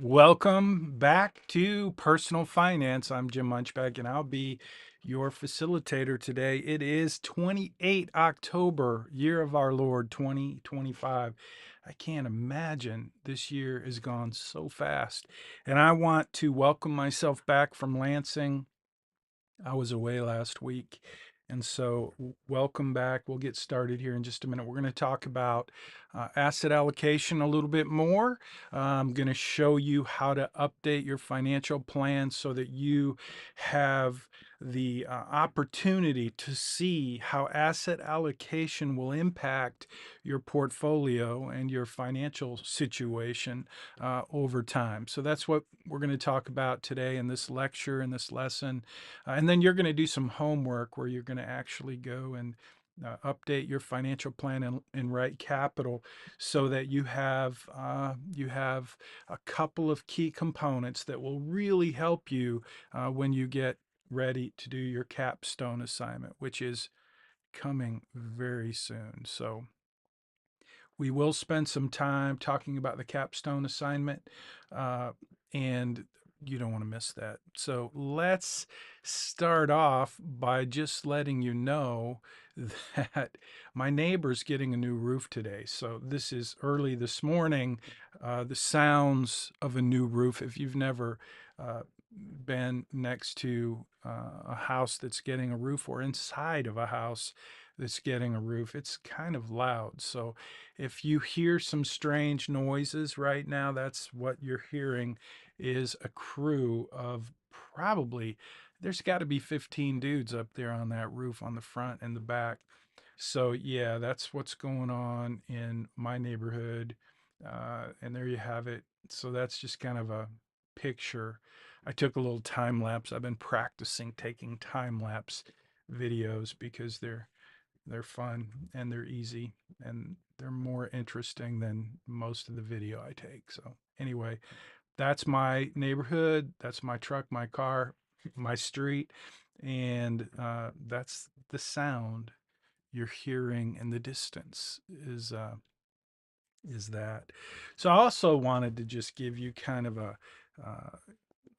Welcome back to Personal Finance. I'm Jim Munchback, and I'll be your facilitator today. It is 28 October, year of our Lord 2025. I can't imagine this year has gone so fast. And I want to welcome myself back from Lansing. I was away last week. And so, welcome back. We'll get started here in just a minute. We're going to talk about asset allocation a little bit more. I'm going to show you how to update your financial plan so that you have the opportunity to see how asset allocation will impact your portfolio and your financial situation over time. So, that's what we're going to talk about today in this lecture, in this lesson. And then you're going to do some homework where you're going to actually go and update your financial plan in RightCapital so that you have a couple of key components that will really help you when you get ready to do your capstone assignment, which is coming very soon. So we will spend some time talking about the capstone assignment, and you don't want to miss that. So let's start off by just letting you know that my neighbor's getting a new roof today. So this is early this morning. The sounds of a new roof, if you've never been next to a house that's getting a roof or inside of a house that's getting a roof, it's kind of loud. So if you hear some strange noises right now, that's what you're hearing is a crew of probably, there's got to be 15 dudes up there on that roof on the front and the back. So yeah, that's what's going on in my neighborhood. And there you have it. So that's just kind of a picture. I took a little time lapse. I've been practicing taking time lapse videos because they're fun and they're easy and they're more interesting than most of the video I take. So anyway, that's my neighborhood. That's my truck, my car, my street. And that's the sound you're hearing in the distance is that. So I also wanted to just give you kind of a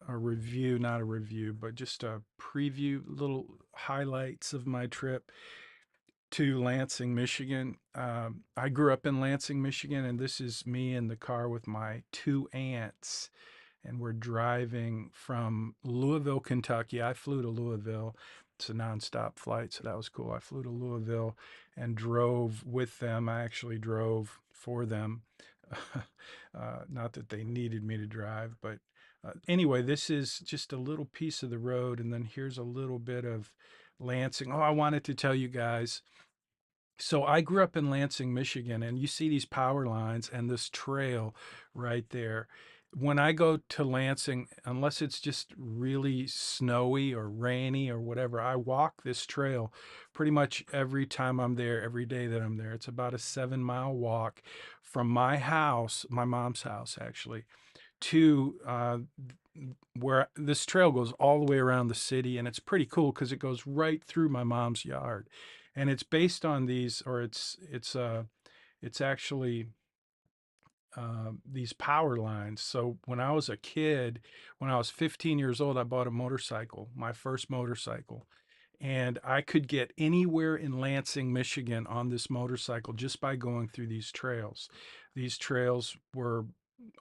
review, not a review, but just a preview, little highlights of my trip to Lansing, Michigan. I grew up in Lansing, Michigan, and this is me in the car with my two aunts. And we're driving from Louisville, Kentucky. I flew to Louisville. It's a nonstop flight, so that was cool. I flew to Louisville and drove with them. I actually drove for them. Not that they needed me to drive, but anyway, this is just a little piece of the road. And then here's a little bit of Lansing. Oh, I wanted to tell you guys. So I grew up in Lansing, Michigan, and you see these power lines and this trail right there. When I go to Lansing, unless it's just really snowy or rainy or whatever, I walk this trail pretty much every time I'm there, every day that I'm there. It's about a 7 mile walk from my house, my mom's house actually, to where this trail goes all the way around the city. And it's pretty cool because it goes right through my mom's yard. And it's based on these, or it's actually these power lines. So when I was a kid, when I was 15 years old, I bought a motorcycle, my first motorcycle. And I could get anywhere in Lansing, Michigan on this motorcycle just by going through these trails. These trails were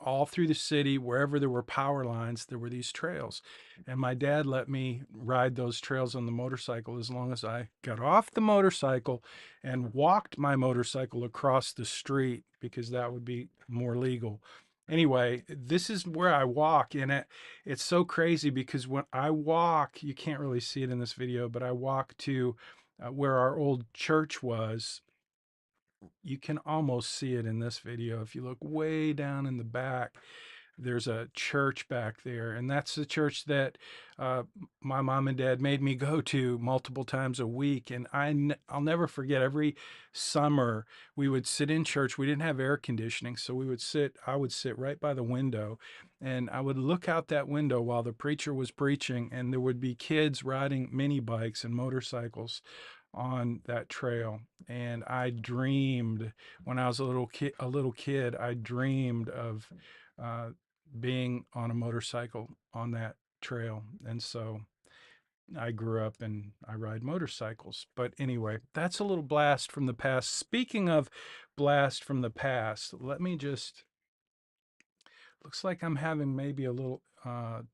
all through the city, wherever there were power lines, there were these trails. And my dad let me ride those trails on the motorcycle as long as I got off the motorcycle and walked my motorcycle across the street because that would be more legal. Anyway, this is where I walk, and it's so crazy because when I walk, you can't really see it in this video, but I walk to where our old church was. You can almost see it in this video. If you look way down in the back, there's a church back there, and that's the church that uh, my mom and dad made me go to multiple times a week. And I'll never forget, every summer we would sit in church. We didn't have air conditioning, so I would sit right by the window, and I would look out that window while the preacher was preaching, and there would be kids riding mini bikes and motorcycles on that trail. And I dreamed when I was a little kid, I dreamed of uh, being on a motorcycle on that trail. And so I grew up and I ride motorcycles. But anyway, that's a little blast from the past. Speaking of blast from the past, let me just, looks like I'm having maybe a little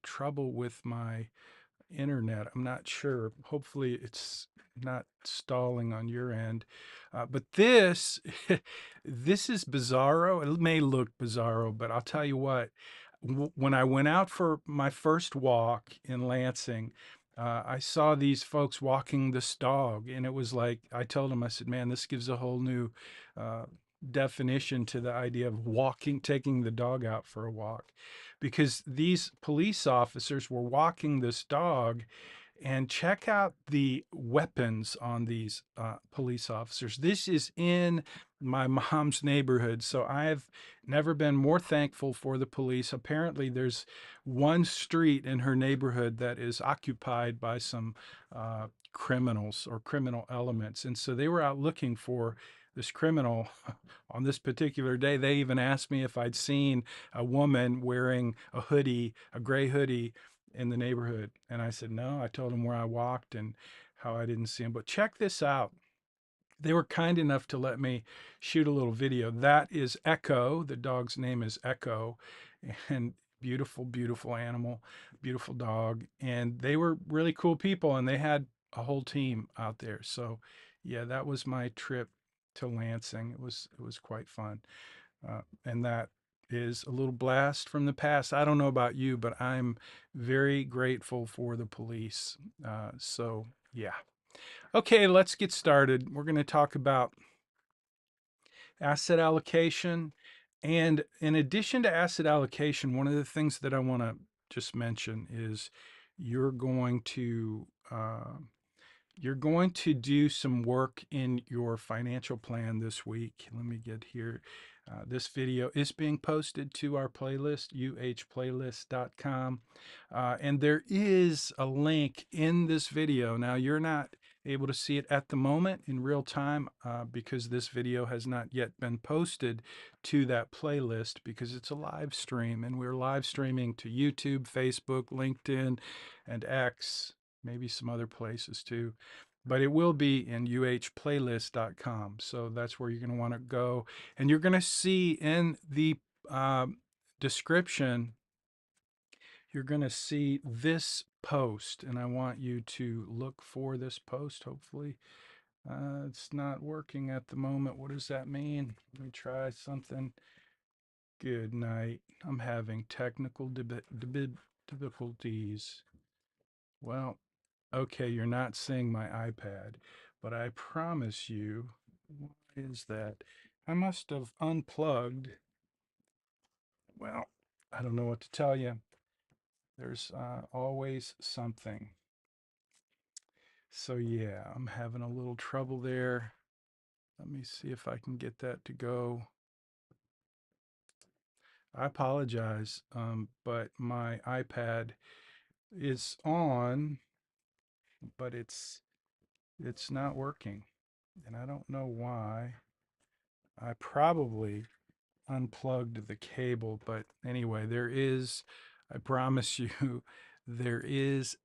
trouble with my internet. I'm not sure. Hopefully, it's not stalling on your end. But this, this is bizarro. It may look bizarro, but I'll tell you what. When I went out for my first walk in Lansing, I saw these folks walking this dog, and it was like I told them, I said, "Man, this gives a whole new uh, definition to the idea of walking, taking the dog out for a walk." Because these police officers were walking this dog, and check out the weapons on these police officers. This is in my mom's neighborhood, so I've never been more thankful for the police. Apparently, there's one street in her neighborhood that is occupied by some criminals or criminal elements, and so they were out looking for this criminal on this particular day. They even asked me if I'd seen a woman wearing a hoodie, a gray hoodie, in the neighborhood. And I said, no. I told them where I walked and how I didn't see him. But check this out. They were kind enough to let me shoot a little video. That is Echo. The dog's name is Echo. And beautiful, beautiful animal, beautiful dog. And they were really cool people, and they had a whole team out there. So yeah, that was my trip to Lansing. It was quite fun. And that is a little blast from the past. I don't know about you, but I'm very grateful for the police. So, yeah. Okay, let's get started. We're going to talk about asset allocation. And in addition to asset allocation, one of the things that I want to just mention is you're going to you're going to do some work in your financial plan this week. Let me get here. This video is being posted to our playlist, uhplaylist.com. And there is a link in this video. Now, you're not able to see it at the moment in real time because this video has not yet been posted to that playlist because it's a live stream. And we're live streaming to YouTube, Facebook, LinkedIn, and X, maybe some other places too. But it will be in uhplaylist.com. So that's where you're going to want to go. And you're going to see in the description, you're going to see this post. And I want you to look for this post, hopefully. It's not working at the moment. What does that mean? Let me try something. Good night. I'm having technical difficulties. Well, okay, you're not seeing my iPad, but I promise you, what is that? I must have unplugged. Well, I don't know what to tell you. There's always something. So yeah, I'm having a little trouble there. Let me see if I can get that to go. I apologize, but my iPad is on, but it's not working, and I don't know why. I probably unplugged the cable, but anyway, I promise you, there is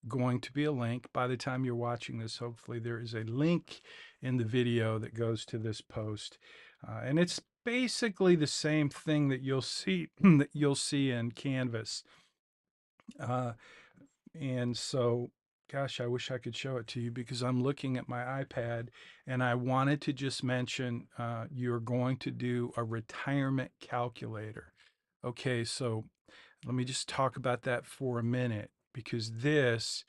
going to be a link. By the time you're watching this, hopefully there is a link in the video that goes to this post. And it's basically the same thing that you'll see that you'll see in Canvas. And so, gosh, I wish I could show it to you because I'm looking at my iPad, and I wanted to just mention you're going to do a retirement calculator. Okay, so let me just talk about that for a minute because this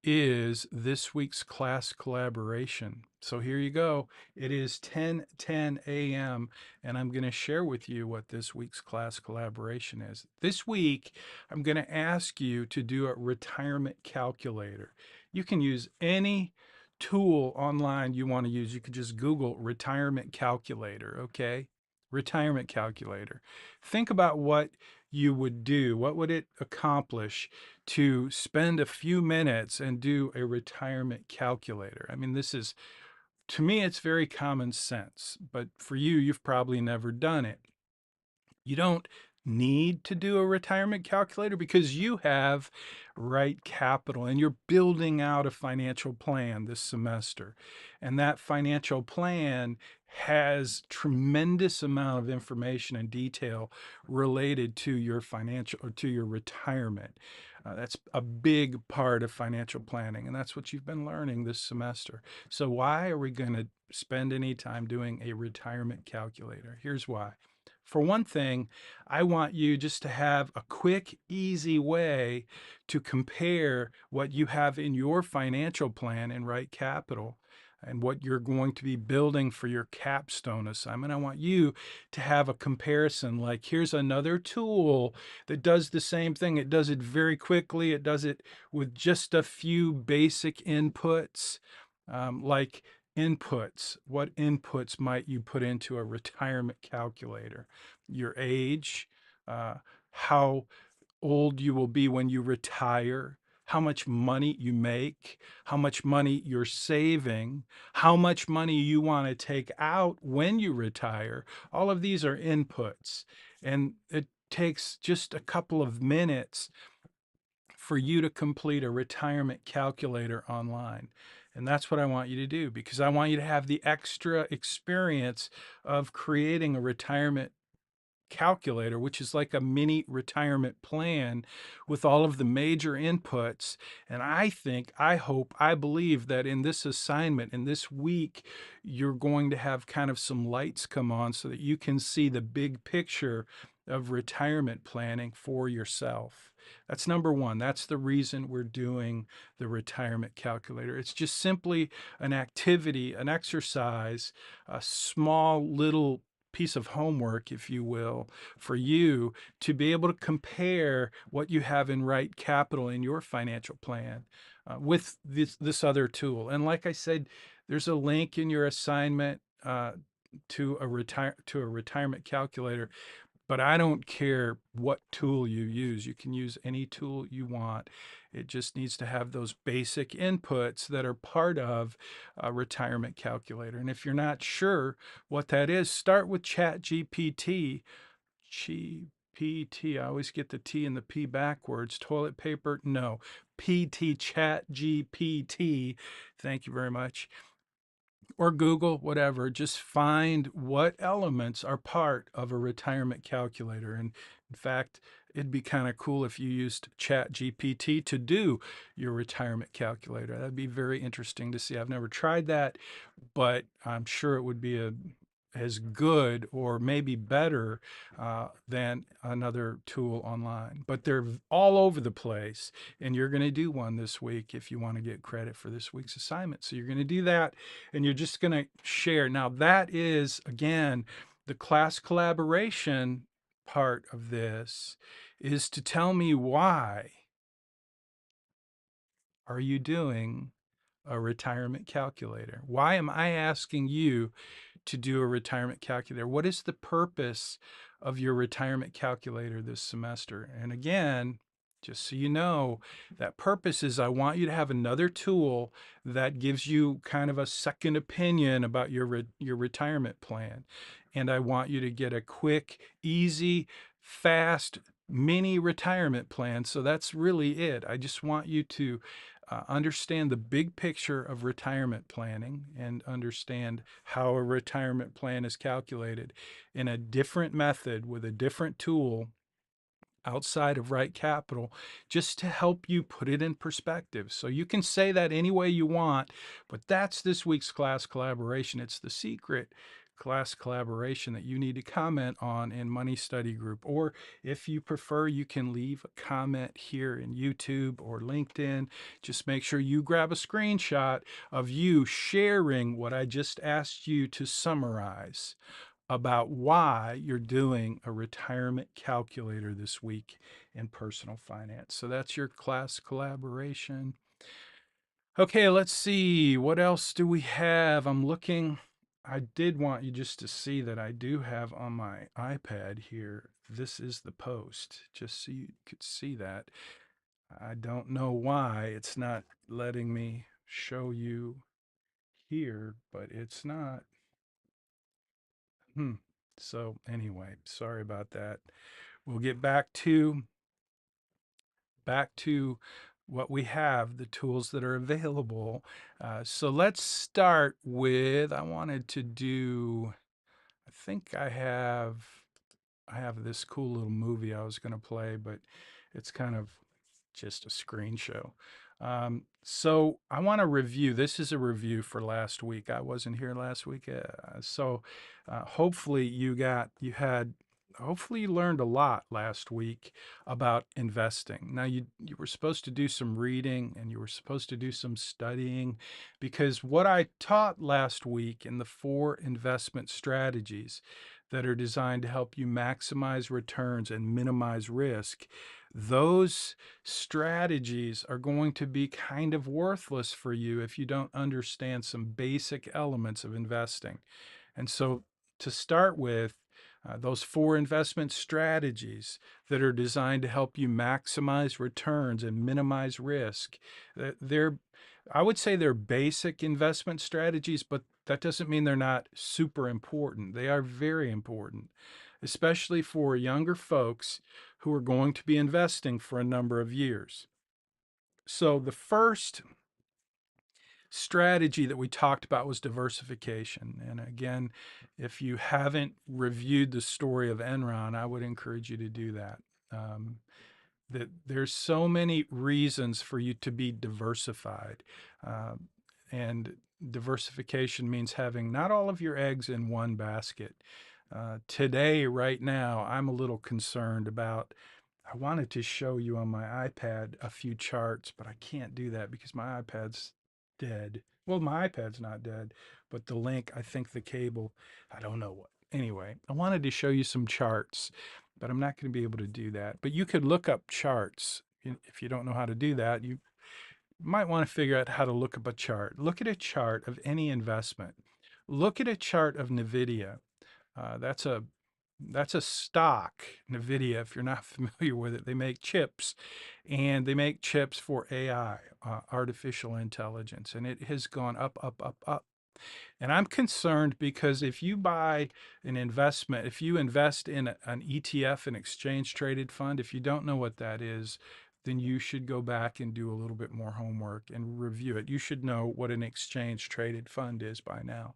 is this week's class collaboration. So here you go. It is 10:10 a.m. and I'm going to share with you what this week's class collaboration is. This week, I'm going to ask you to do a retirement calculator. You can use any tool online you want to use. You could just Google retirement calculator, okay? Retirement calculator. Think about what you would do. What would it accomplish to spend a few minutes and do a retirement calculator? I mean, to me, it's very common sense, but for you, you've probably never done it. You don't need to do a retirement calculator because you have RightCapital and you're building out a financial plan this semester. And that financial plan has tremendous amount of information and detail related to your financial or to your retirement. That's a big part of financial planning, and that's what you've been learning this semester. So why are we going to spend any time doing a retirement calculator? Here's why. For one thing, I want you just to have a quick, easy way to compare what you have in your financial plan in RightCapital and what you're going to be building for your capstone assignment. I want you to have a comparison. Like, here's another tool that does the same thing. It does it very quickly. It does it with just a few basic inputs, like inputs. What inputs might you put into a retirement calculator? Your age, how old you will be when you retire, how much money you make, how much money you're saving, how much money you want to take out when you retire. All of these are inputs. And it takes just a couple of minutes for you to complete a retirement calculator online. And that's what I want you to do because I want you to have the extra experience of creating a retirement calculator, which is like a mini retirement plan with all of the major inputs. And I think, I hope, I believe that in this assignment, in this week, you're going to have kind of some lights come on so that you can see the big picture of retirement planning for yourself. That's number one. That's the reason we're doing the retirement calculator. It's just simply an activity, an exercise, a small little piece of homework, if you will, for you to be able to compare what you have in RightCapital in your financial plan with this other tool. And like I said, there's a link in your assignment to a retirement calculator. But I don't care what tool you use. You can use any tool you want. It just needs to have those basic inputs that are part of a retirement calculator. And if you're not sure what that is, start with ChatGPT. GPT, I always get the T and the P backwards. Toilet paper, no. PT, ChatGPT. Thank you very much, or Google, whatever, just find what elements are part of a retirement calculator. And in fact, it'd be kind of cool if you used Chat GPT to do your retirement calculator. That'd be very interesting to see. I've never tried that, but I'm sure it would be as good or maybe better than another tool online. But they're all over the place, and you're going to do one this week if you want to get credit for this week's assignment. So you're going to do that, and you're just going to share. Now, that is, again, the class collaboration part of this is to tell me, why are you doing a retirement calculator? Why am I asking you to do a retirement calculator? What is the purpose of your retirement calculator this semester? And again, just so you know, that purpose is I want you to have another tool that gives you kind of a second opinion about your retirement plan. And I want you to get a quick, easy, fast mini retirement plan. So that's really it. I just want you to understand the big picture of retirement planning and understand how a retirement plan is calculated in a different method with a different tool outside of RightCapital, just to help you put it in perspective. So you can say that any way you want, but that's this week's class collaboration. It's the secret class collaboration that you need to comment on in Money Study Group. Or if you prefer, you can leave a comment here in YouTube or LinkedIn. Just make sure you grab a screenshot of you sharing what I just asked you to summarize about why you're doing a retirement calculator this week in personal finance. So that's your class collaboration. Okay, let's see. What else do we have? I'm looking. I did want you just to see that I do have on my iPad here. This is the post, just so you could see that. I don't know why it's not letting me show you here, but it's not. So anyway, sorry about that. we'll get back to what we have, the tools that are available. So let's start with, I wanted to do, I think I have this cool little movie I was going to play, but it's kind of just a screen show. So I want to review. This is a review for last week. I wasn't here last week, hopefully hopefully you learned a lot last week about investing. Now you were supposed to do some reading and you were supposed to do some studying, because what I taught last week in the 4 investment strategies that are designed to help you maximize returns and minimize risk, those strategies are going to be kind of worthless for you if you don't understand some basic elements of investing. And so, to start with, those 4 investment strategies that are designed to help you maximize returns and minimize risk, they're, I would say they're basic investment strategies, but that doesn't mean they're not super important. They are very important, especially for younger folks who are going to be investing for a number of years. So, the first strategy that we talked about was diversification. And again, if you haven't reviewed the story of Enron, I would encourage you to do that. Um, that there's so many reasons for you to be diversified. Uh, and diversification means having not all of your eggs in one basket. Today, right now, I'm a little concerned about. I wanted to show you on my iPad a few charts, but I can't do that because my iPad's dead. Well, my iPad's not dead, but the link, I think the cable, I don't know what. Anyway, I wanted to show you some charts, but I'm not going to be able to do that. But you could look up charts. If you don't know how to do that, you might want to figure out how to look up a chart. Look at a chart of any investment. Look at a chart of NVIDIA. That's a stock, NVIDIA. If you're not familiar with it, they make chips, and they make chips for AI, artificial intelligence, and it has gone up, up, up, up. And I'm concerned because if you buy an investment, if you invest in an ETF, an exchange traded fund, if you don't know what that is, then you should go back and do a little bit more homework and review it. You should know what an exchange traded fund is by now,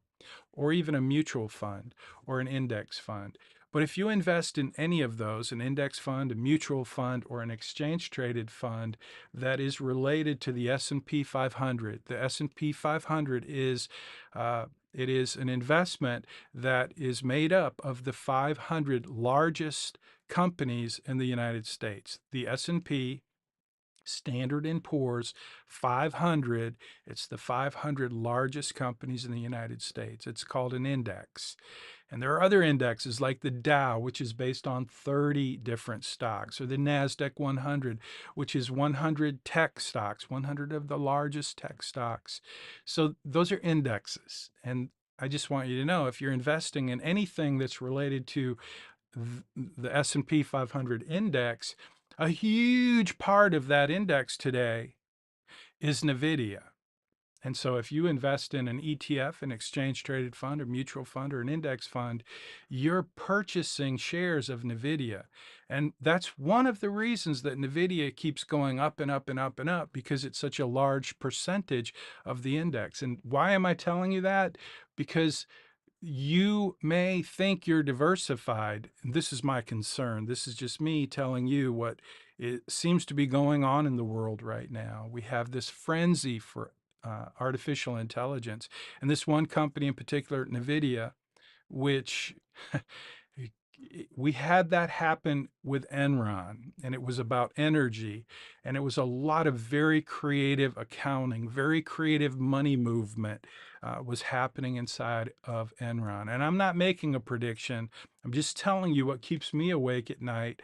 or even a mutual fund or an index fund. But if you invest in any of those, an index fund, a mutual fund, or an exchange traded fund that is related to the S&P 500, the S&P 500 is it is an investment that is made up of the 500 largest companies in the United States. The S&P Standard & Poor's 500, it's the 500 largest companies in the United States. It's called an index. And there are other indexes like the Dow, which is based on 30 different stocks, or the NASDAQ 100, which is 100 tech stocks, 100 of the largest tech stocks. So those are indexes. And I just want you to know, if you're investing in anything that's related to the S&P 500 index, a huge part of that index today is NVIDIA. And so if you invest in an ETF, an exchange traded fund, or mutual fund, or an index fund, you're purchasing shares of NVIDIA. And that's one of the reasons that NVIDIA keeps going up and up and up and up, because it's such a large percentage of the index. And why am I telling you that? Because you may think you're diversified. This is my concern. This is just me telling you what it seems to be going on in the world right now. We have this frenzy for artificial intelligence. And this one company in particular, NVIDIA, which we had that happen with Enron, and it was about energy, and it was a lot of very creative accounting, very creative money movement was happening inside of Enron. And I'm not making a prediction. I'm just telling you what keeps me awake at night,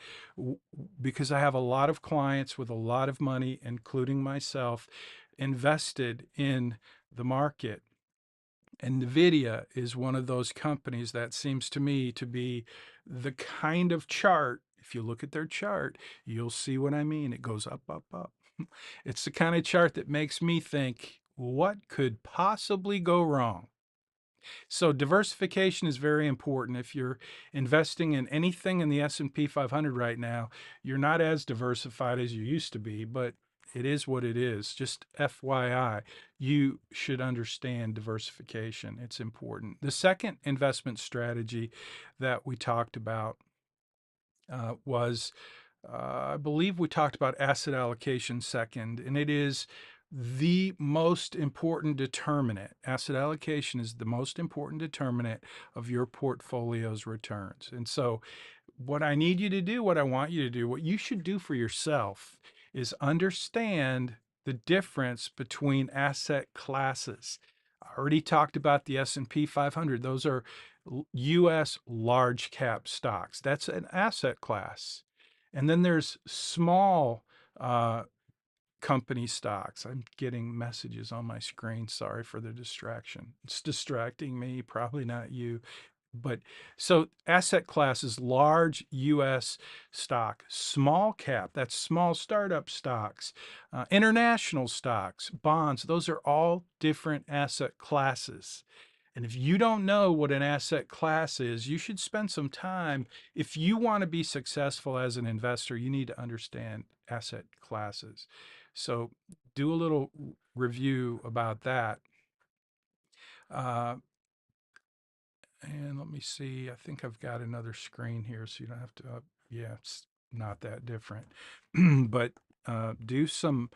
because I have a lot of clients with a lot of money, including myself, invested in the market. And NVIDIA is one of those companies that seems to me to be the kind of chart. If you look at their chart, you'll see what I mean. It goes up, up, up. It's the kind of chart that makes me think, what could possibly go wrong? So diversification is very important. If you're investing in anything in the S&P 500 right now, you're not as diversified as you used to be, but it is what it is. Just FYI, you should understand diversification. It's important. The second investment strategy that we talked about was I believe we talked about asset allocation second, and it is the most important determinant. Asset allocation is the most important determinant of your portfolio's returns. And so, what I need you to do, what I want you to do, what you should do for yourself is understand the difference between asset classes. I already talked about the S&P 500. Those are US large cap stocks. That's an asset class. And then there's small uh, company stocks. I'm getting messages on my screen. Sorry for the distraction. It's distracting me, probably not you. But so asset classes, large US stock, small cap, that's small startup stocks, international stocks, bonds, those are all different asset classes. And if you don't know what an asset class is, you should spend some time. If you want to be successful as an investor, you need to understand asset classes. So do a little review about that. Uh, and let me see, I think I've got another screen here, so you don't have to, yeah, it's not that different. But do some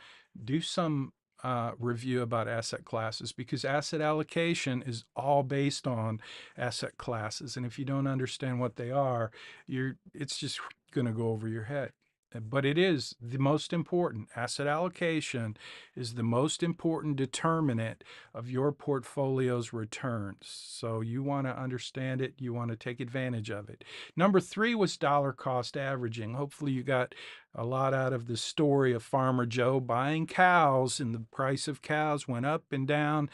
review about asset classes, because asset allocation is all based on asset classes. And if you don't understand what they are, it's just going to go over your head. But it is the most important. Asset allocation is the most important determinant of your portfolio's returns. So you want to understand it, you want to take advantage of it. Number 3 was dollar cost averaging. Hopefully you got a lot out of the story of Farmer Joe buying cows, and the price of cows went up and down.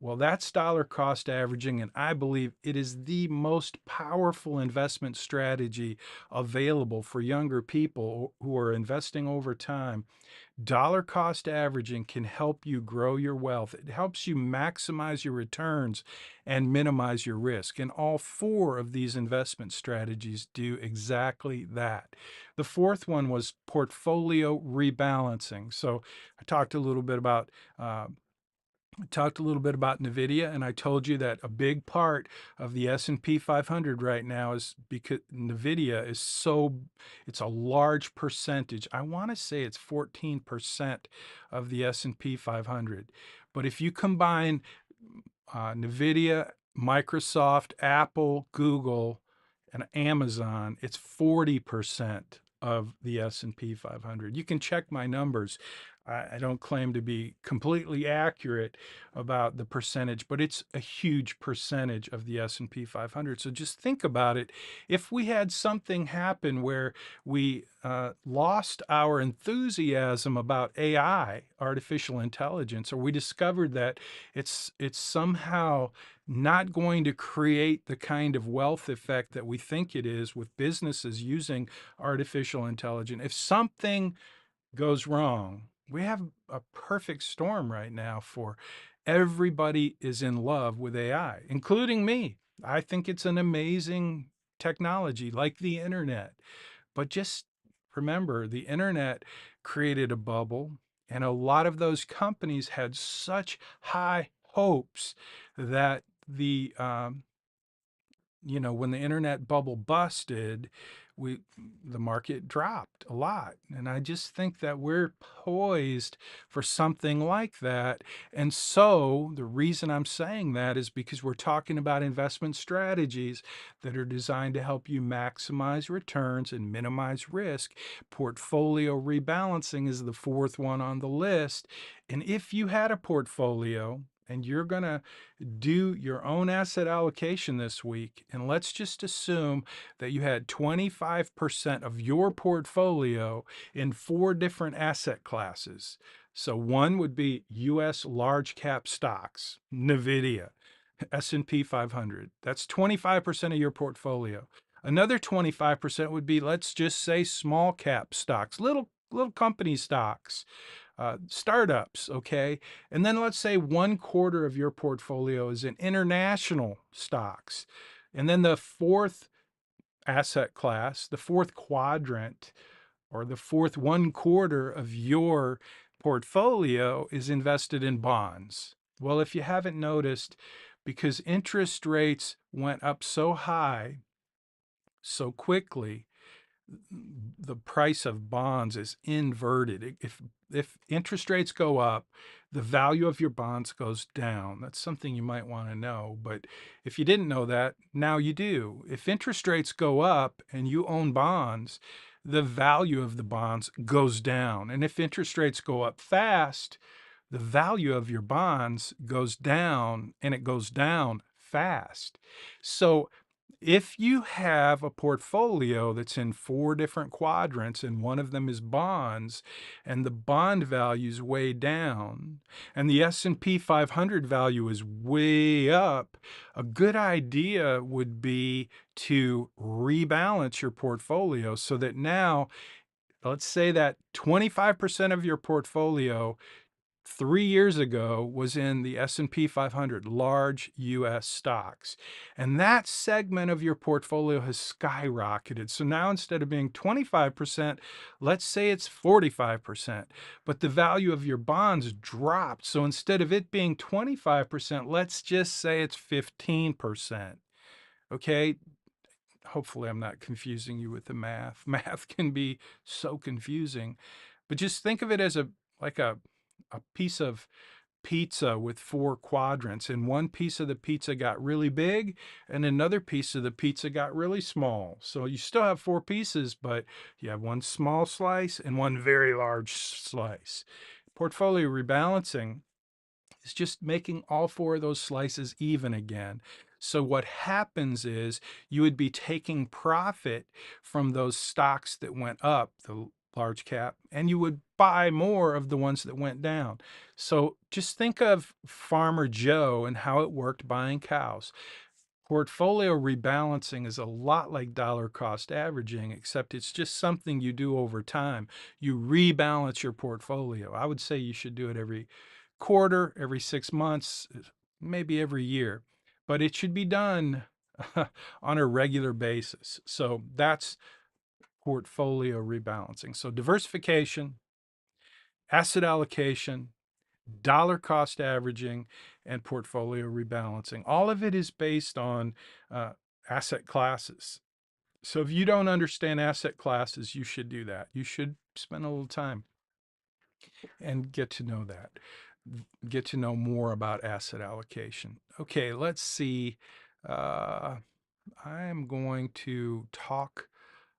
Well, that's dollar cost averaging, and I believe it is the most powerful investment strategy available for younger people who are investing over time. Dollar cost averaging can help you grow your wealth. It helps you maximize your returns and minimize your risk. And all 4 of these investment strategies do exactly that. The fourth one was portfolio rebalancing. So I talked a little bit about NVIDIA, and I told you that a big part of the S&P 500 right now is because NVIDIA is it's a large percentage. I want to say it's 14% of the S&P 500. But if you combine NVIDIA, Microsoft, Apple, Google, and Amazon, it's 40% of the S&P 500. You can check my numbers. I don't claim to be completely accurate about the percentage, but it's a huge percentage of the S&P 500. So just think about it. If we had something happen where we lost our enthusiasm about AI, artificial intelligence, or we discovered that it's somehow not going to create the kind of wealth effect that we think it is with businesses using artificial intelligence. If something goes wrong, we have a perfect storm right now for everybody is in love with AI, including me. I think it's an amazing technology like the internet. But just remember, the internet created a bubble, and a lot of those companies had such high hopes that when the internet bubble busted, the market dropped a lot. And I just think that we're poised for something like that. And so the reason I'm saying that is because we're talking about investment strategies that are designed to help you maximize returns and minimize risk. Portfolio rebalancing is the fourth one on the list. And if you had a portfolio and you're going to do your own asset allocation this week, and let's just assume that you had 25% of your portfolio in 4 different asset classes. So one would be US large cap stocks, NVIDIA, S&P 500. That's 25% of your portfolio. Another 25% would be, let's just say, small cap stocks, little company stocks. startups, okay? And then let's say 1/4 of your portfolio is in international stocks. And then the fourth asset class, the fourth quadrant, or the fourth 1/4 of your portfolio is invested in bonds. Well, if you haven't noticed, because interest rates went up so high so quickly, the price of bonds is inverted. If interest rates go up, the value of your bonds goes down. That's something you might want to know. But if you didn't know that, now you do. If interest rates go up and you own bonds, the value of the bonds goes down. And if interest rates go up fast, the value of your bonds goes down, and it goes down fast. So if you have a portfolio that's in 4 different quadrants and one of them is bonds, and the bond value's way down and the S&P 500 value is way up, a good idea would be to rebalance your portfolio so that now, let's say that 25% of your portfolio 3 years ago was in the S&P 500, large US stocks. And that segment of your portfolio has skyrocketed. So now instead of being 25%, let's say it's 45%. But the value of your bonds dropped. So instead of it being 25%, let's just say it's 15%. Okay? Hopefully I'm not confusing you with the math. Math can be so confusing. But just think of it as a piece of pizza with 4 quadrants, and one piece of the pizza got really big and another piece of the pizza got really small. So you still have 4 pieces, but you have one small slice and one very large slice. Portfolio rebalancing is just making all 4 of those slices even again. So what happens is you would be taking profit from those stocks that went up, the large cap, and you would buy more of the ones that went down. So just think of Farmer Joe and how it worked buying cows. Portfolio rebalancing is a lot like dollar cost averaging, except it's just something you do over time. You rebalance your portfolio. I would say you should do it every quarter, every 6 months, maybe every year, but it should be done on a regular basis. So that's portfolio rebalancing. So diversification, asset allocation, dollar cost averaging, and portfolio rebalancing. All of it is based on asset classes. So if you don't understand asset classes, you should do that. You should spend a little time and get to know that. Get to know more about asset allocation. Okay, let's see. I am going to talk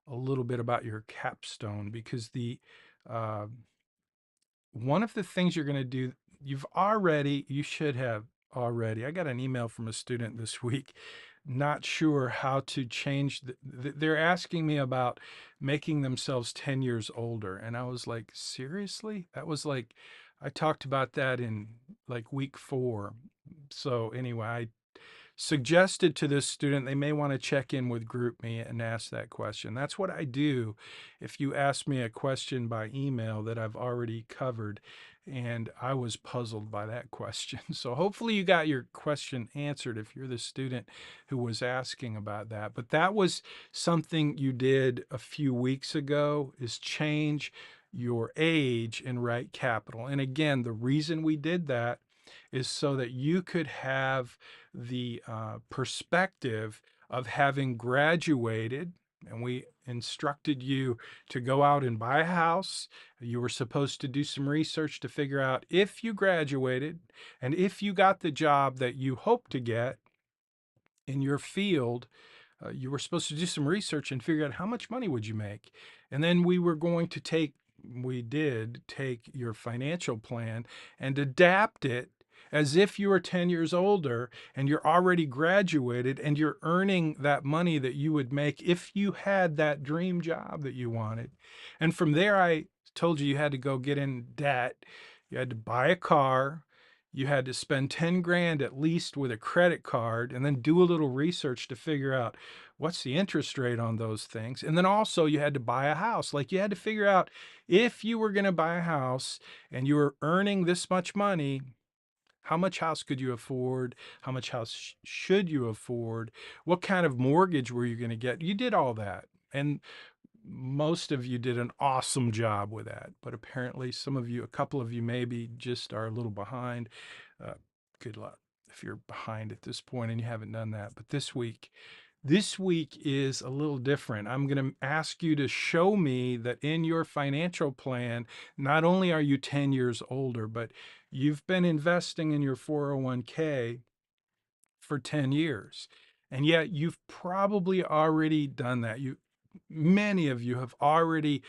a little bit about your capstone because the uh, one of the things you're going to do, you should have already. I got an email from a student this week, not sure how to change. They're asking me about making themselves 10 years older. And I was like, seriously? That was like, I talked about that in like week 4. So anyway, I suggested to this student they may want to check in with GroupMe and ask that question. That's what I do if you ask me a question by email that I've already covered. And I was puzzled by that question. So hopefully you got your question answered if you're the student who was asking about that. But that was something you did a few weeks ago, is change your age in RightCapital. And again, the reason we did that is so that you could have the perspective of having graduated, and we instructed you to go out and buy a house. You were supposed to do some research to figure out if you graduated and if you got the job that you hope to get in your field. You were supposed to do some research and figure out how much money would you make. And then we did take your financial plan and adapt it as if you were 10 years older and you're already graduated and you're earning that money that you would make if you had that dream job that you wanted. And from there, I told you had to go get in debt. You had to buy a car. You had to spend 10 grand at least with a credit card, and then do a little research to figure out, what's the interest rate on those things? And then also you had to buy a house. Like you had to figure out if you were going to buy a house and you were earning this much money, how much house could you afford? How much house should you afford? What kind of mortgage were you going to get? You did all that. And most of you did an awesome job with that. But apparently, some of you, a couple of you maybe just are a little behind. Uh, Good luck if you're behind at this point and you haven't done that. But this week is a little different. I'm going to ask you to show me that in your financial plan, not only are you 10 years older, but you've been investing in your 401k for 10 years. And yet you've probably already done that. Many of you have already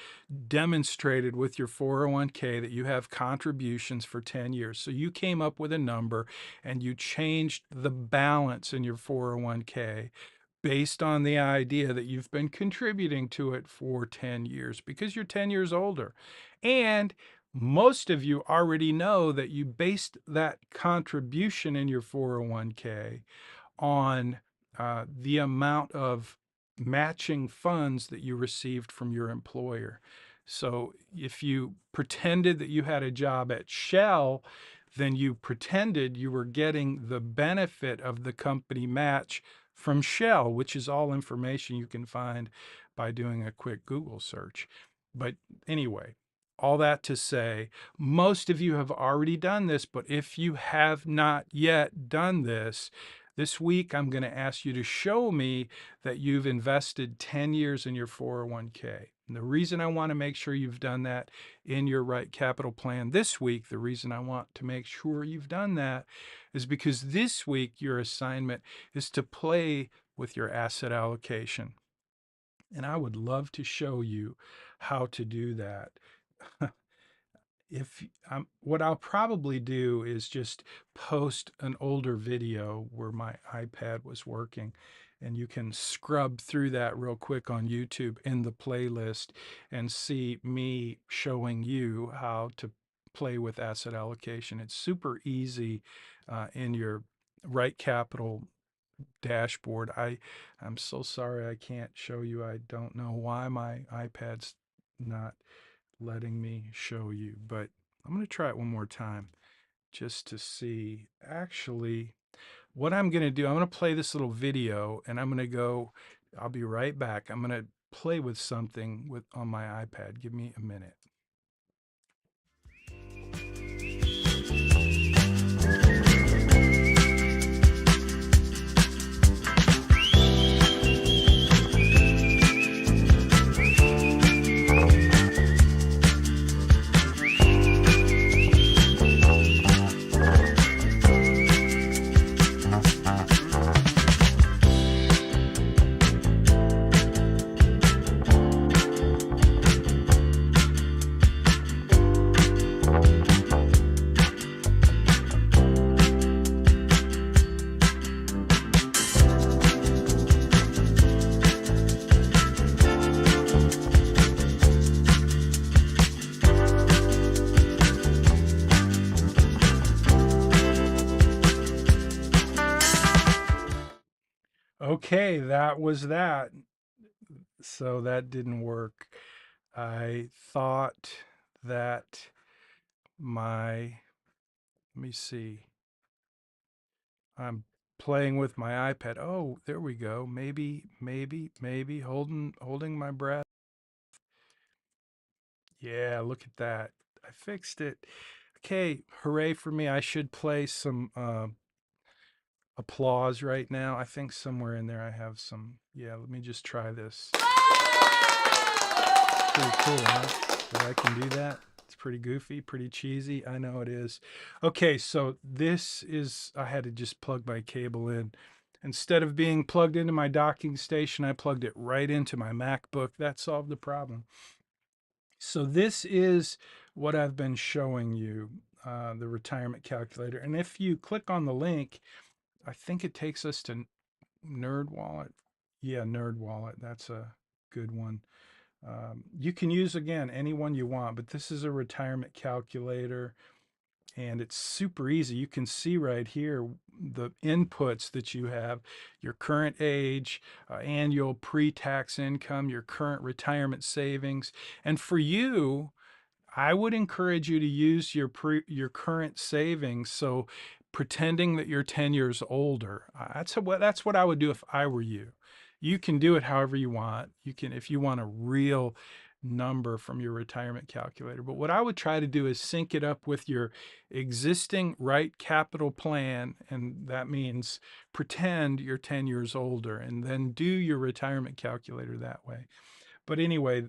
demonstrated with your 401k that you have contributions for 10 years. So you came up with a number and you changed the balance in your 401k based on the idea that you've been contributing to it for 10 years because you're 10 years older. And most of you already know that you based that contribution in your 401k on the amount of matching funds that you received from your employer. So if you pretended that you had a job at Shell, then you pretended you were getting the benefit of the company match from Shell, which is all information you can find by doing a quick Google search. But anyway, all that to say, most of you have already done this, but if you have not yet done this week, I'm going to ask you to show me that you've invested 10 years in your 401k. And the reason I want to make sure you've done that in your RightCapital plan this week, the reason I want to make sure you've done that is because this week your assignment is to play with your asset allocation. And I would love to show you how to do that. If what I'll probably do is just post an older video where my iPad was working, and you can scrub through that real quick on YouTube in the playlist and see me showing you how to play with asset allocation. It's super easy in your RightCapital dashboard. I'm so sorry I can't show you. I don't know why my iPad's not letting me show you, but I'm going to try it one more time just to see. Actually, what I'm going to do, I'm going to play this little video and I'm going to go, I'll be right back. I'm going to play with something on my iPad. Give me a minute. Okay, that was that. So that didn't work. I thought that let me see. I'm playing with my iPad. Oh, there we go. Maybe holding my breath. Yeah, look at that. I fixed it. Okay, hooray for me. I should play some applause right now. I think somewhere in there I have some. Yeah, let me just try this. Pretty cool, huh? That I can do that. It's pretty goofy, pretty cheesy. I know it is. Okay, so I had to just plug my cable in. Instead of being plugged into my docking station, I plugged it right into my MacBook. That solved the problem. So this is what I've been showing you, the retirement calculator. And if you click on the link, I think it takes us to NerdWallet. Yeah, NerdWallet. That's a good one. You can use, again, any one you want, but this is a retirement calculator. and it's super easy. You can see right here the inputs that you have: your current age, annual pre-tax income, your current retirement savings. And for you, I would encourage you to use your current savings. So pretending that you're 10 years older. That's what I would do if I were you. You can do it however you want. You can, if you want a real number from your retirement calculator. But what I would try to do is sync it up with your existing RightCapital plan, and that means pretend you're 10 years older and then do your retirement calculator that way. But anyway,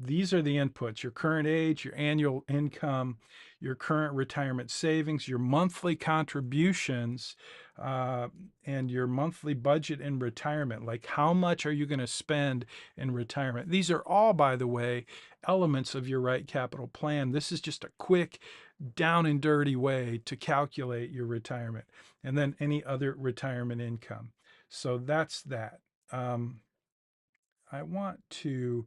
these are the inputs: your current age, your annual income, your current retirement savings, your monthly contributions, uh, and your monthly budget in retirement. Like, how much are you going to spend in retirement? These are all, by the way, elements of your RightCapital plan. This is just a quick, down and dirty way to calculate your retirement, and then any other retirement income. So that's that. I want to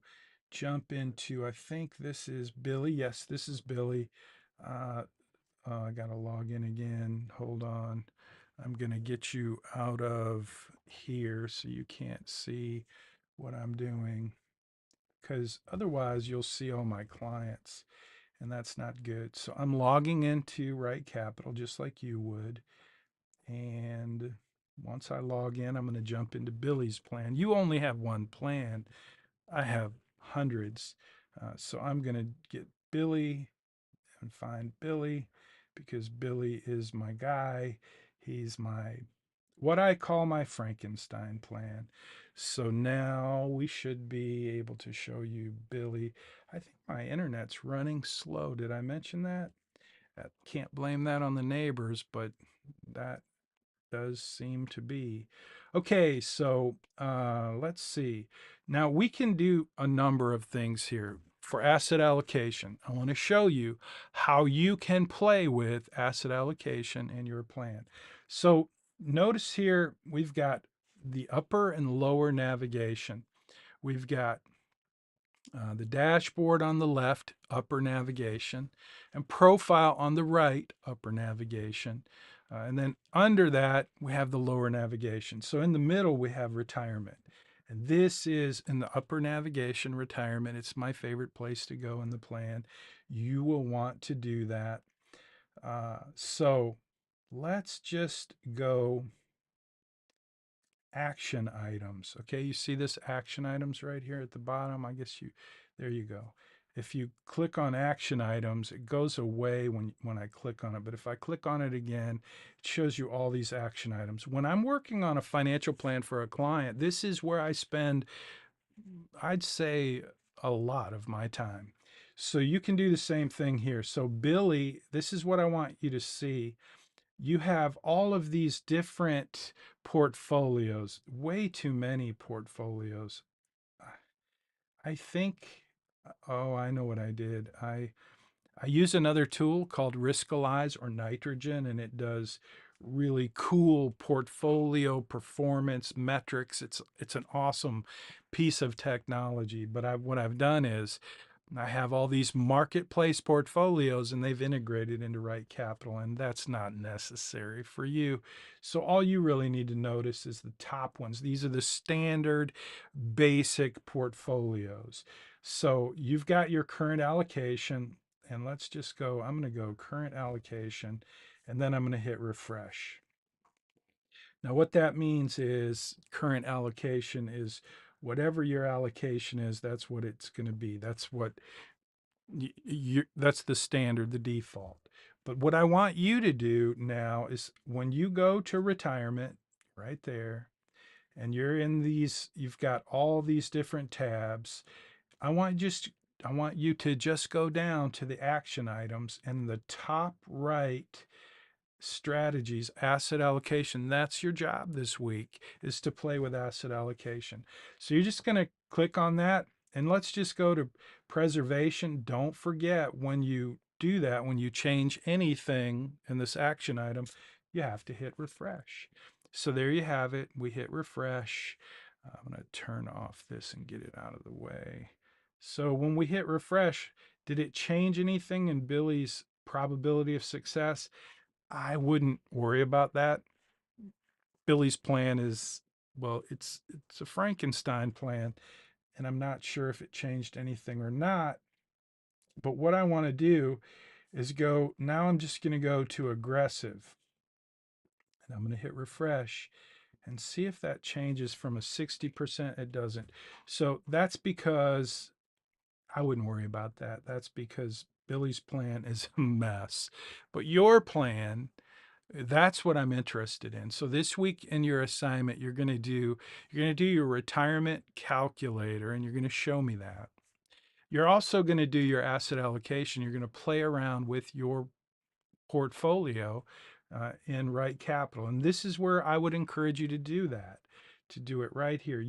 jump into, I think this is Billy. Yes, this is Billy. Uh, I got to log in again. Hold on. I'm going to get you out of here so you can't see what I'm doing, because otherwise you'll see all my clients, and that's not good. So I'm logging into RightCapital just like you would. And once I log in, I'm going to jump into Billy's plan. You only have one plan. I have hundreds. So I'm going to get Billy and find Billy, because Billy is my guy. He's what I call my Frankenstein plan. So now we should be able to show you Billy. I think my internet's running slow. Did I mention that? I can't blame that on the neighbors, but that does seem to be. Okay, so let's see. Now we can do a number of things here for asset allocation. I want to show you how you can play with asset allocation in your plan. So notice here we've got the upper and lower navigation. We've got the dashboard on the left, upper navigation, and profile on the right, upper navigation. And then under that, we have the lower navigation. So in the middle, we have retirement. And this is in the upper navigation, retirement. It's my favorite place to go in the plan. You will want to do that. So let's just go action items. Okay, you see this action items right here at the bottom. I guess there you go. If you click on action items, it goes away when I click on it. But if I click on it again, it shows you all these action items. When I'm working on a financial plan for a client, this is where I spend, I'd say, a lot of my time. So you can do the same thing here. So Billy, this is what I want you to see. You have all of these different portfolios, way too many portfolios. I think, oh, I know what I did. I use another tool called Riskalyze or Nitrogen, and it does really cool portfolio performance metrics. It's an awesome piece of technology. But what I've done is I have all these marketplace portfolios, and they've integrated into RightCapital, and that's not necessary for you. So all you really need to notice is the top ones. These are the standard basic portfolios. So you've got your current allocation, and let's just go, I'm going to go current allocation, and then I'm going to hit refresh. Now, what that means is current allocation is whatever your allocation is, that's what it's going to be. That's what that's the standard, the default. But what I want you to do now is when you go to retirement, right there, and you're in these, you've got all these different tabs. I want you to just go down to the action items, and the top right, strategies, asset allocation. That's your job this week, is to play with asset allocation. So you're just going to click on that, and let's just go to preservation. Don't forget, when you do that, when you change anything in this action item, you have to hit refresh. So there you have it. We hit refresh. I'm going to turn off this and get it out of the way. So when we hit refresh, did it change anything in Billy's probability of success, I wouldn't worry about that. Billy's plan is, well, it's a Frankenstein plan, and I'm not sure if it changed anything or not. But what I want to do is go, now I'm just going to go to aggressive, and I'm going to hit refresh and see if that changes from a 60%. It doesn't. So that's because I wouldn't worry about that. That's because Billy's plan is a mess. But your plan, that's what I'm interested in. So this week in your assignment, you're going to do your retirement calculator, and you're going to show me that. You're also going to do your asset allocation. You're going to play around with your portfolio in RightCapital. And this is where I would encourage you to do that, to do it right here.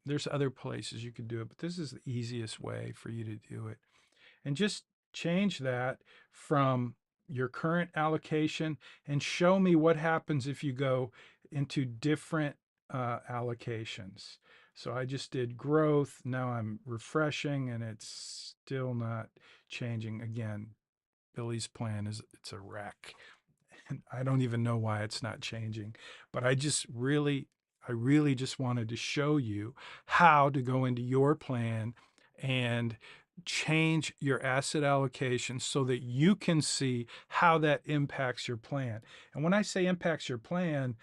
There's other places you could do it, but this is the easiest way for you to do it. And just change that from your current allocation and show me what happens if you go into different allocations. So I just did growth. Now I'm refreshing and it's still not changing. Again, Billy's plan it's a wreck. And I don't even know why it's not changing, but I really just wanted to show you how to go into your plan and change your asset allocation so that you can see how that impacts your plan. And when I say impacts your plan,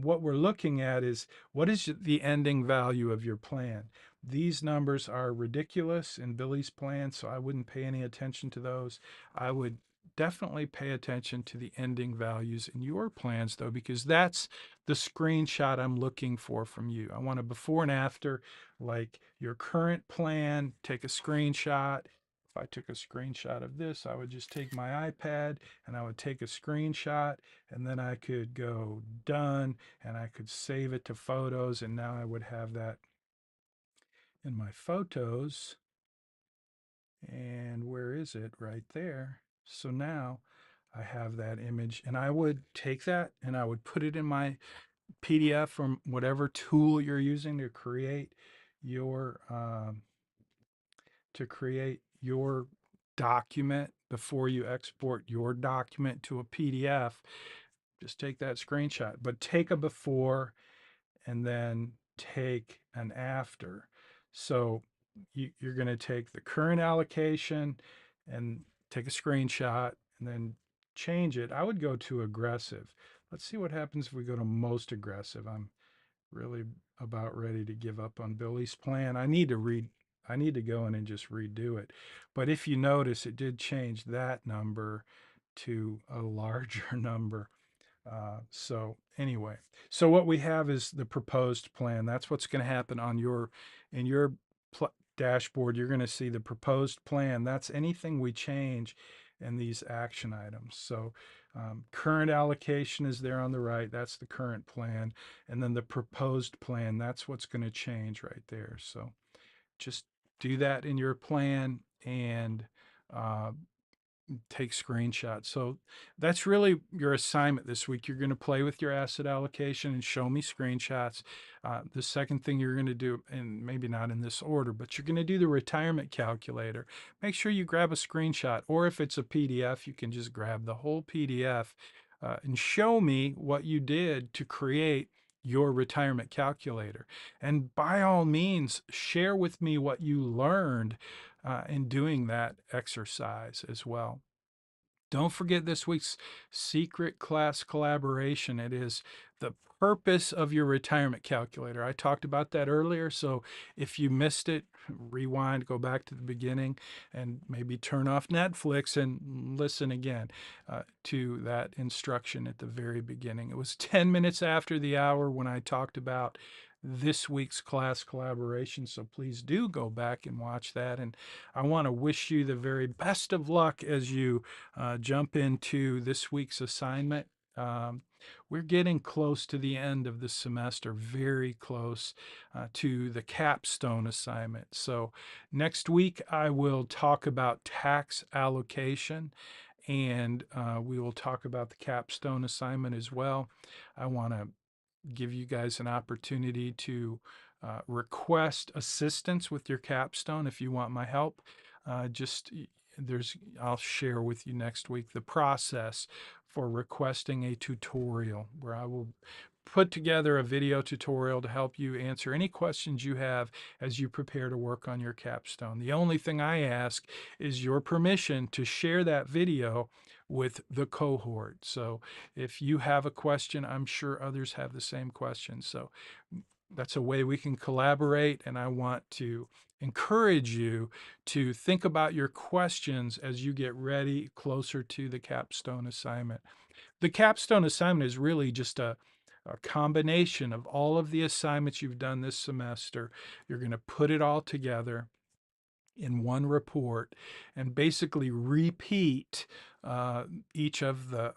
what we're looking at is what is the ending value of your plan. These numbers are ridiculous in Billy's plan, so I wouldn't pay any attention to those. I would definitely pay attention to the ending values in your plans, though, because that's the screenshot I'm looking for from you. I want a before and after, like your current plan, take a screenshot. If I took a screenshot of this, I would just take my iPad and I would take a screenshot, and then I could go done and I could save it to photos. And now I would have that in my photos. And where is it? Right there. So now I have that image, and I would take that and I would put it in my PDF from whatever tool you're using your um, to create your document before you export your document to a PDF. Just take that screenshot, but take a before and then take an after. So you're going to take the current allocation and take a screenshot and then change it. I would go to aggressive. Let's see what happens if we go to most aggressive. I'm really about ready to give up on Billy's plan. I need to go in and just redo it. But if you notice, it did change that number to a larger number. So anyway, so what we have is the proposed plan. That's what's going to happen on in your dashboard. You're going to see the proposed plan. That's anything we change in these action items. So current allocation is there on the right. That's the current plan. And then the proposed plan, that's what's going to change right there. So just do that in your plan and uh, take screenshots. So that's really your assignment this week. You're going to play with your asset allocation and show me screenshots. The second thing you're going to do, and maybe not in this order, but you're going to do the retirement calculator. Make sure you grab a screenshot, or if it's a PDF, you can just grab the whole PDF and show me what you did to create your retirement calculator. And by all means, share with me what you learned in doing that exercise as well. Don't forget this week's secret class collaboration. It is the purpose of your retirement calculator. I talked about that earlier. So if you missed it, rewind, go back to the beginning, and maybe turn off Netflix and listen again to that instruction at the very beginning. It was 10 minutes after the hour when I talked about this week's class collaboration. So please do go back and watch that. And I want to wish you the very best of luck as you jump into this week's assignment. We're getting close to the end of the semester, very close to the capstone assignment. So next week, I will talk about tax allocation, and we will talk about the capstone assignment as well. I want to give you guys an opportunity to request assistance with your capstone if you want my help. Just I'll share with you next week the process for requesting a tutorial, where I will put together a video tutorial to help you answer any questions you have as you prepare to work on your capstone. The only thing I ask is your permission to share that video with the cohort. So if you have a question, I'm sure others have the same question. So that's a way we can collaborate, and I want to encourage you to think about your questions as you get ready closer to the capstone assignment. The capstone assignment is really just a combination of all of the assignments you've done this semester. You're going to put it all together in one report and basically repeat uh, each of the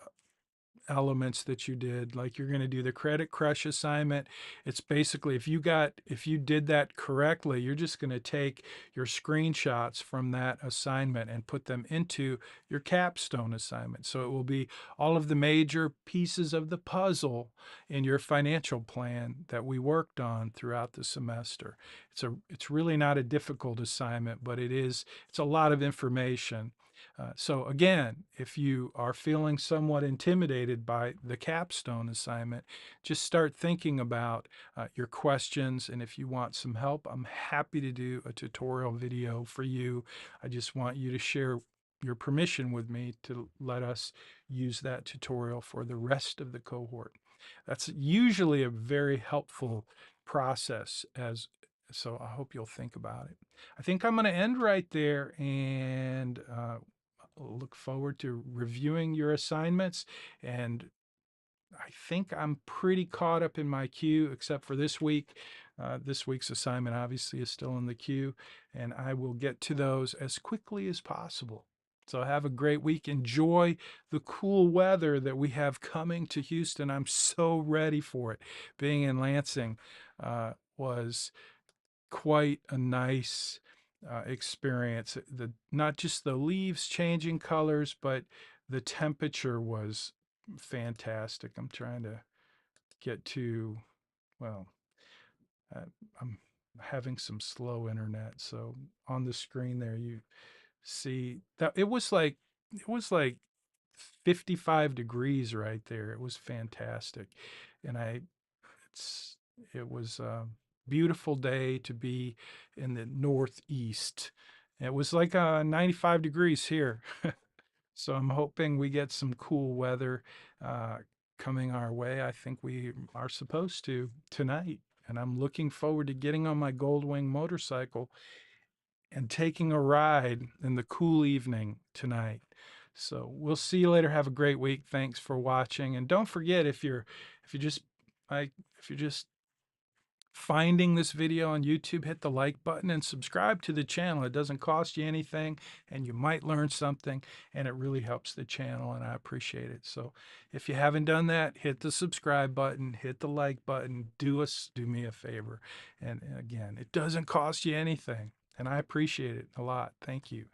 elements that you did. Like, you're going to do the credit crush assignment. It's basically, if you did that correctly, you're just going to take your screenshots from that assignment and put them into your capstone assignment. So it will be all of the major pieces of the puzzle in your financial plan that we worked on throughout the semester. It's really not a difficult assignment, but it's a lot of information. So again, if you are feeling somewhat intimidated by the capstone assignment, just start thinking about your questions. And if you want some help, I'm happy to do a tutorial video for you. I just want you to share your permission with me to let us use that tutorial for the rest of the cohort. That's usually a very helpful process, so I hope you'll think about it. I think I'm going to end right there, and look forward to reviewing your assignments. And I think I'm pretty caught up in my queue, except for this week. This week's assignment obviously is still in the queue, and I will get to those as quickly as possible. So have a great week. Enjoy the cool weather that we have coming to Houston. I'm so ready for it. Being in Lansing was quite a nice experience. Not just the leaves changing colors, but the temperature was fantastic. I'm trying to get to, well, uh, I'm having some slow internet. So on the screen there, you see that it was like 55 degrees right there. It was fantastic. And it's it was a beautiful day to be in the Northeast. It was like 95 degrees here. So I'm hoping we get some cool weather uh, coming our way. I think we are supposed to tonight. And I'm looking forward to getting on my Goldwing motorcycle and taking a ride in the cool evening tonight. So we'll see you later. Have a great week. Thanks for watching. And don't forget, if you just if you're just finding this video on YouTube, hit the like button and subscribe to the channel. It doesn't cost you anything, and you might learn something, and it really helps the channel, and I appreciate it. So if you haven't done that, hit the subscribe button, hit the like button, do me a favor. And again, it doesn't cost you anything, and I appreciate it a lot. Thank you.